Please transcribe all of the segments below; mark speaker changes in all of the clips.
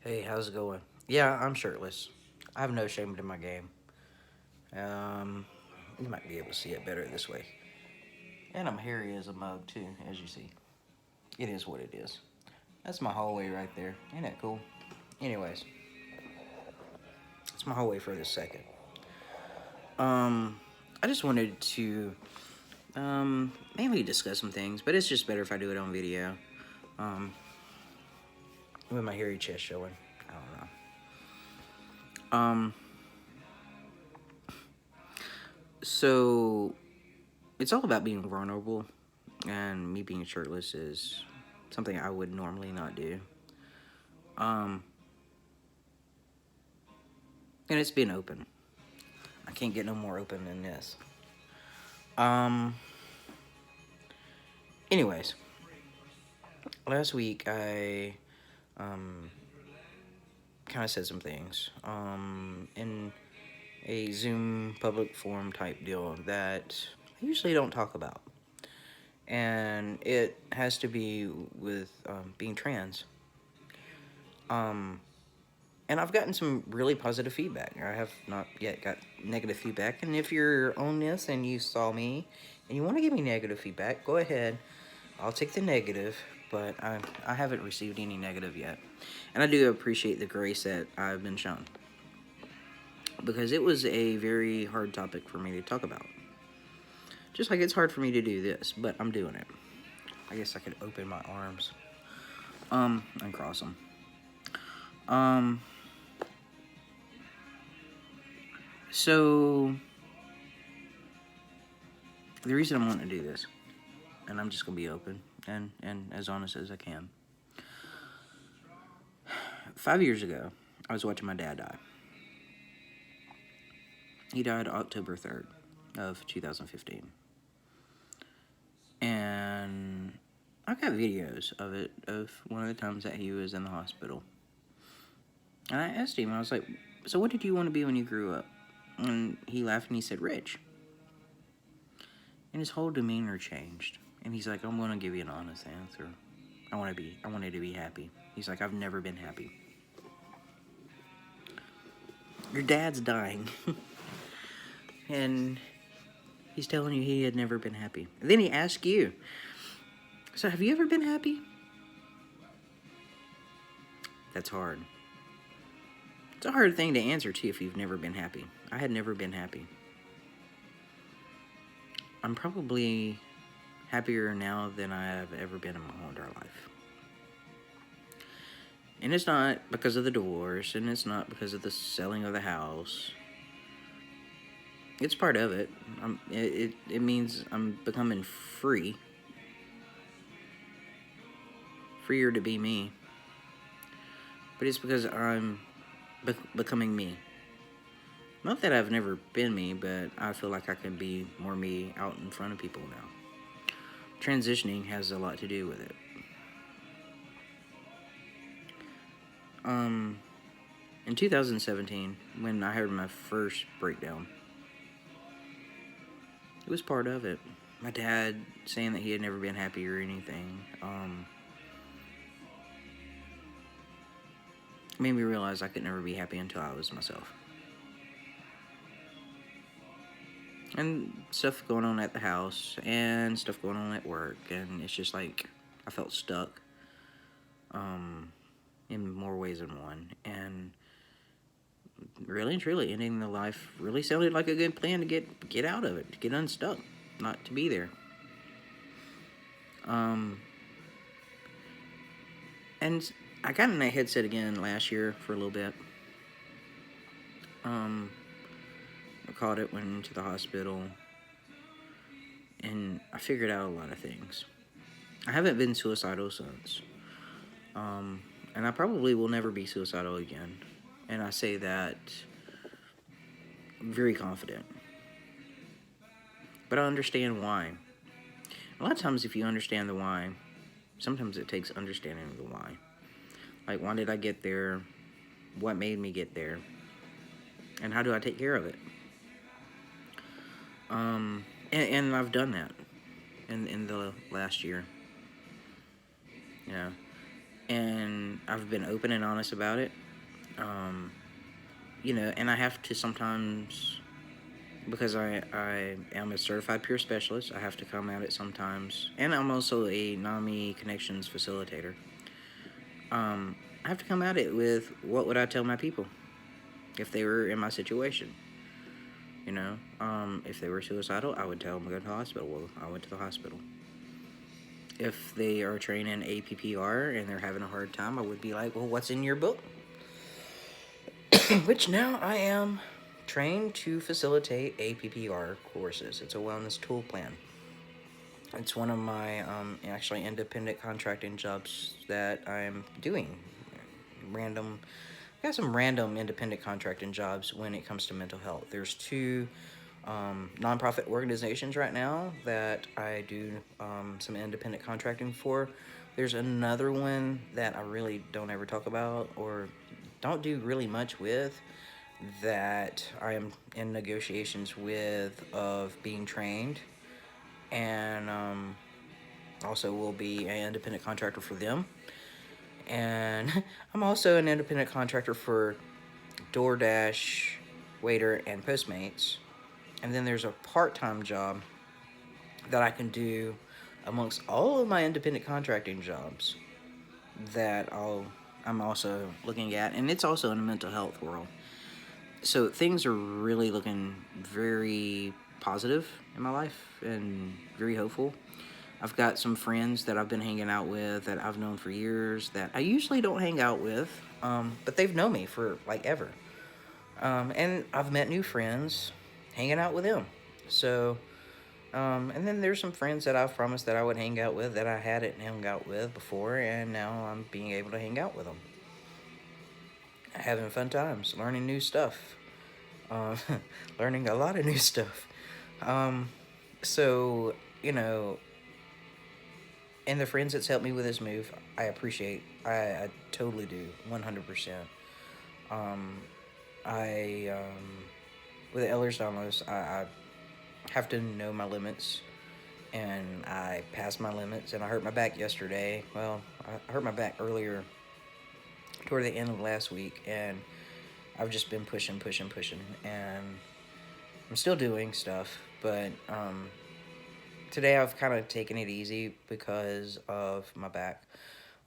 Speaker 1: Hey, how's it going? Yeah, I'm shirtless. I have no shame in my game. Um, you might be able to see it better this way. And I'm hairy as a mug too, as you see. It is what it is. That's my hallway right there. Ain't that cool? Anyways, it's my hallway for this second. Um, I just wanted to mainly discuss some things, but it's just better if I do it on video. Um, with my hairy chest showing. I don't know. So it's all about being vulnerable, and me being shirtless is something I would normally not do. Um, and it's been open. I can't get no more open than this. Um, anyways, last week I um kind of said some things in a Zoom public forum type deal that I usually don't talk about, and it has to be with being trans. Um, and I've gotten some really positive feedback. I have not yet got negative feedback. And if you're on this and you saw me and you want to give me negative feedback, go ahead. I'll take the negative, but I haven't received any negative yet. And I do appreciate the grace that I've been shown, because it was a very hard topic for me to talk about. Just like it's hard for me to do this, but I'm doing it. I guess I could open my arms and cross them. Um, so the reason I want to do this, and I'm just gonna be open and as honest as I can. 5 years ago, I was watching my dad die. He died October 3rd of 2015, and I got videos of it, of one of the times that he was in the hospital. And I asked him, I was like, "So what did you want to be when you grew up?" And he laughed and he said, "Rich." And his whole demeanor changed. And he's like, "I'm gonna give you an honest answer. I wanted to be happy." He's like, "I've never been happy." Your dad's dying. And he's telling you he had never been happy. And then he asks you, "So have you ever been happy?" That's hard. It's a hard thing to answer too if you've never been happy. I had never been happy. I'm probably happier now than I have ever been in my whole entire life. And it's not because of the divorce, and it's not because of the selling of the house. It's part of it. It means I'm becoming free. Freer to be me. But it's because I'm becoming me. Not that I've never been me, but I feel like I can be more me out in front of people now. Transitioning has a lot to do with it. In 2017, when I had my first breakdown, it was part of it. My dad saying that he had never been happy or anything made me realize I could never be happy until I was myself. And stuff going on at the house and stuff going on at work, and it's just like I felt stuck in more ways than one. And really and truly, ending the life really sounded like a good plan to get out of it, to get unstuck, not to be there. And I got in that headset again last year for a little bit. I caught it, went into the hospital, and I figured out a lot of things. I haven't been suicidal since. And I probably will never be suicidal again. And I say that very confident. But I understand why. A lot of times, if you understand the why, sometimes it takes understanding the why. Like, why did I get there? What made me get there? And how do I take care of it? And I've done that in the last year. Yeah. and I've been open and honest about it. You know, and I have to sometimes, because I am a certified peer specialist, I have to come at it sometimes, and I'm also a NAMI connections facilitator. I have to come at it with, what would I tell my people if they were in my situation? You know, if they were suicidal, I would tell them to go to the hospital. Well, I went to the hospital. If they are training APPR and they're having a hard time, I would be like, well, what's in your book? Which now I am trained to facilitate APPR courses. It's a wellness tool plan. It's one of my actually independent contracting jobs that I'm doing. Random, I got some random independent contracting jobs when it comes to mental health. There's two nonprofit organizations right now that I do some independent contracting for. There's another one that I really don't ever talk about or don't do really much with, that I am in negotiations with of being trained, and also will be an independent contractor for them. And I'm also an independent contractor for DoorDash, Waiter, and Postmates. And then there's a part-time job that I can do amongst all of my independent contracting jobs that I'm also looking at, and it's also in the mental health world. So things are really looking very positive in my life and very hopeful. I've got some friends that I've been hanging out with that I've known for years that I usually don't hang out with, but they've known me for like ever. And I've met new friends hanging out with them. So, and then there's some friends that I've promised that I would hang out with that I hadn't hung out with before, and now I'm being able to hang out with them. Having fun times, learning new stuff, uh, learning a lot of new stuff. Um, so, you know, and the friends that's helped me with this move, I appreciate. I totally do, 100%. Um, with the Ehlers-Danlos, I have to know my limits, and I passed my limits, and I hurt my back yesterday. Well, I hurt my back earlier, toward the end of last week, and I've just been pushing, and I'm still doing stuff, but today I've kind of taken it easy because of my back.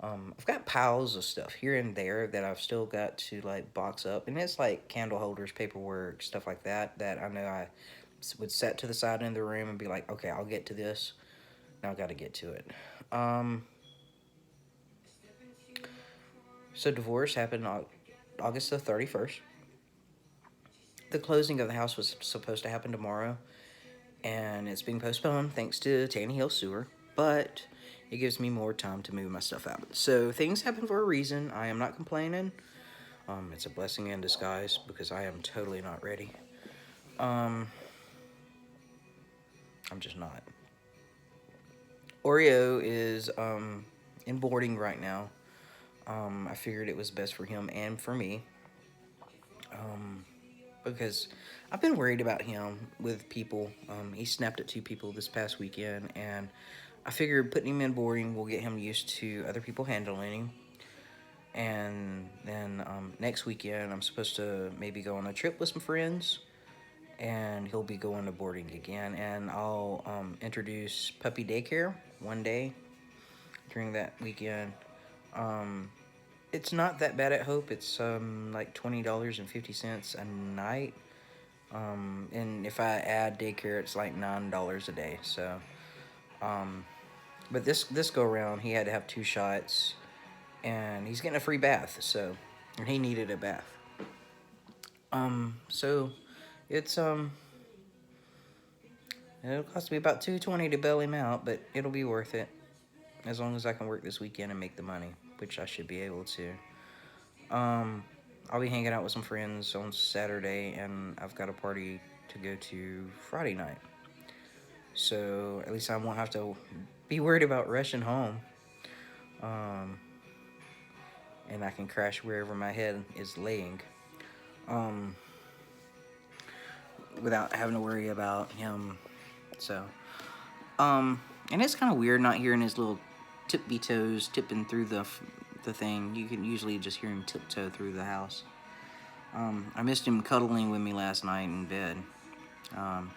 Speaker 1: I've got piles of stuff here and there that I've still got to like box up, and it's like candle holders, paperwork, stuff like that that I know I would set to the side in the room and be like, okay, I'll get to this. Now I got to get to it. Um, so divorce happened on August the 31st. The closing of the house was supposed to happen tomorrow, and it's being postponed thanks to Tanny Hill Sewer. But it gives me more time to move my stuff out. So things happen for a reason. I am not complaining. It's a blessing in disguise because I am totally not ready. I'm just not. Oreo is in boarding right now. I figured it was best for him and for me. Because I've been worried about him with people. He snapped at two people this past weekend, and I figured putting him in boarding will get him used to other people handling him. And then next weekend, I'm supposed to maybe go on a trip with some friends, and he'll be going to boarding again. And I'll introduce puppy daycare one day during that weekend. It's not that bad at Hope. It's like $20.50 a night. And if I add daycare, it's like $9 a day. So, but this go around, he had to have 2 shots, and he's getting a free bath. So, and he needed a bath. So it's it'll cost me about $220 to bail him out, but it'll be worth it as long as I can work this weekend and make the money, which I should be able to. I'll be hanging out with some friends on Saturday, and I've got a party to go to Friday night. So at least I won't have to be worried about rushing home. And I can crash wherever my head is laying. Without having to worry about him. So, and it's kind of weird not hearing his little tippy toes tipping through the the thing. You can usually just hear him tiptoe through the house. I missed him cuddling with me last night in bed.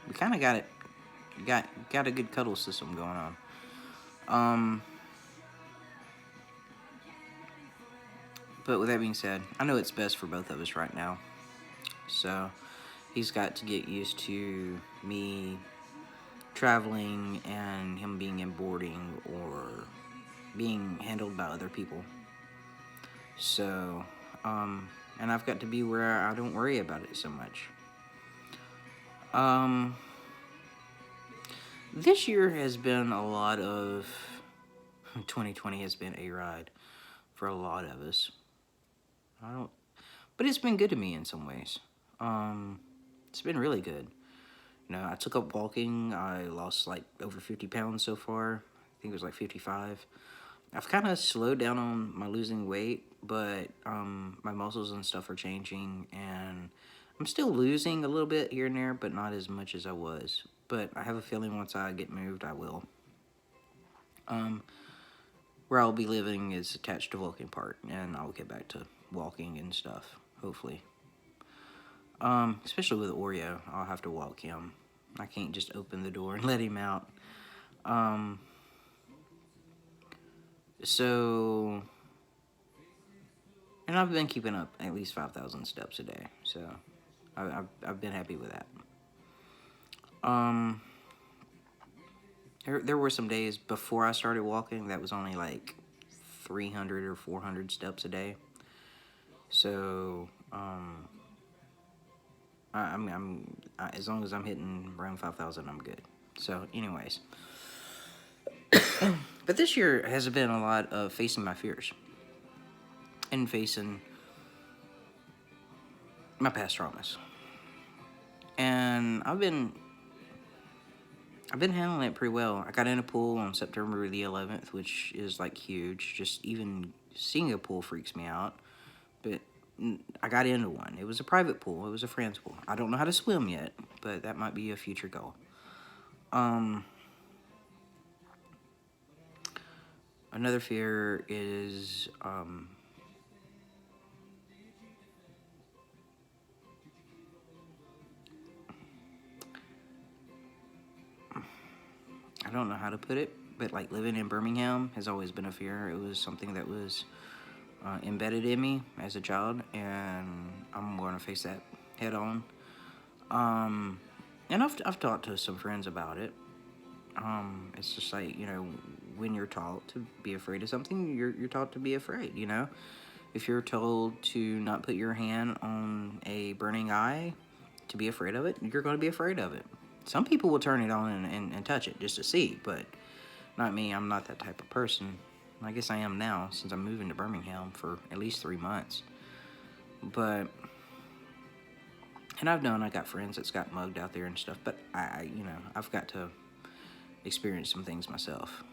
Speaker 1: We kind of got a good cuddle system going on. But with that being said, I know it's best for both of us right now. So he's got to get used to me traveling and him being in boarding or being handled by other people. So, and I've got to be where I don't worry about it so much. This year has been a lot of 2020 has been a ride for a lot of us. But it's been good to me in some ways. It's been really good. You know, I took up walking. I lost like over 50 pounds so far. I think it was like 55. I've kind of slowed down on my losing weight, but my muscles and stuff are changing, and I'm still losing a little bit here and there, but not as much as I was. But I have a feeling once I get moved, I will. Where I'll be living is attached to Vulcan Park, and I'll get back to walking and stuff, hopefully. Especially with Oreo, I'll have to walk him. I can't just open the door and let him out. So, and I've been keeping up at least 5,000 steps a day, so I've been happy with that. There were some days before I started walking that was only like 300 or 400 steps a day. So, as long as I'm hitting around 5,000, I'm good. So, anyways. But this year has been a lot of facing my fears. And facing my past traumas. And I've been handling it pretty well. I got in a pool on September the 11th, which is like huge. Just even seeing a pool freaks me out. But I got into one. It was a private pool. It was a friend's pool. I don't know how to swim yet, but that might be a future goal. Another fear is I don't know how to put it, but like living in Birmingham has always been a fear. It was something that was embedded in me as a child, and I'm going to face that head on. And I've talked to some friends about it. It's just like, you know, when you're taught to be afraid of something, you're taught to be afraid, you know? If you're told to not put your hand on a burning eye, to be afraid of it, you're going to be afraid of it. Some people will turn it on and touch it just to see, but not me. I'm not that type of person. I guess I am now, since I'm moving to Birmingham for at least 3 months. But, and I got friends that's got mugged out there and stuff, but you know, I've got to experience some things myself.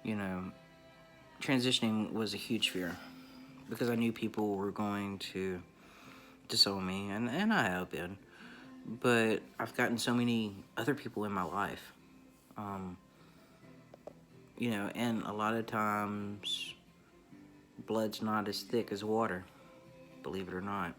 Speaker 1: You know, transitioning was a huge fear because I knew people were going to disown me, and I have been. But I've gotten so many other people in my life. You know, and a lot of times blood's not as thick as water, believe it or not.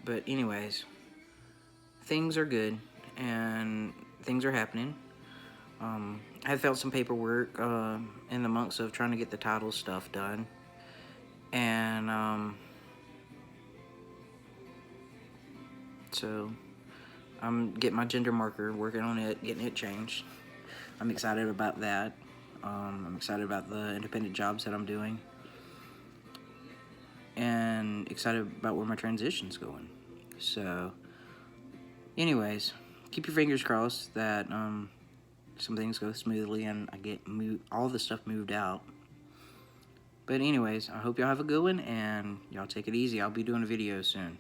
Speaker 1: But anyways, things are good and things are happening. I have felt some paperwork in the months of trying to get the title stuff done. And so I'm getting my gender marker, working on it, getting it changed. I'm excited about that. I'm excited about the independent jobs that I'm doing. And excited about where my transition's going. So, anyways, keep your fingers crossed that some things go smoothly and I get all the stuff moved out. But anyways, I hope y'all have a good one, and y'all take it easy. I'll be doing a video soon.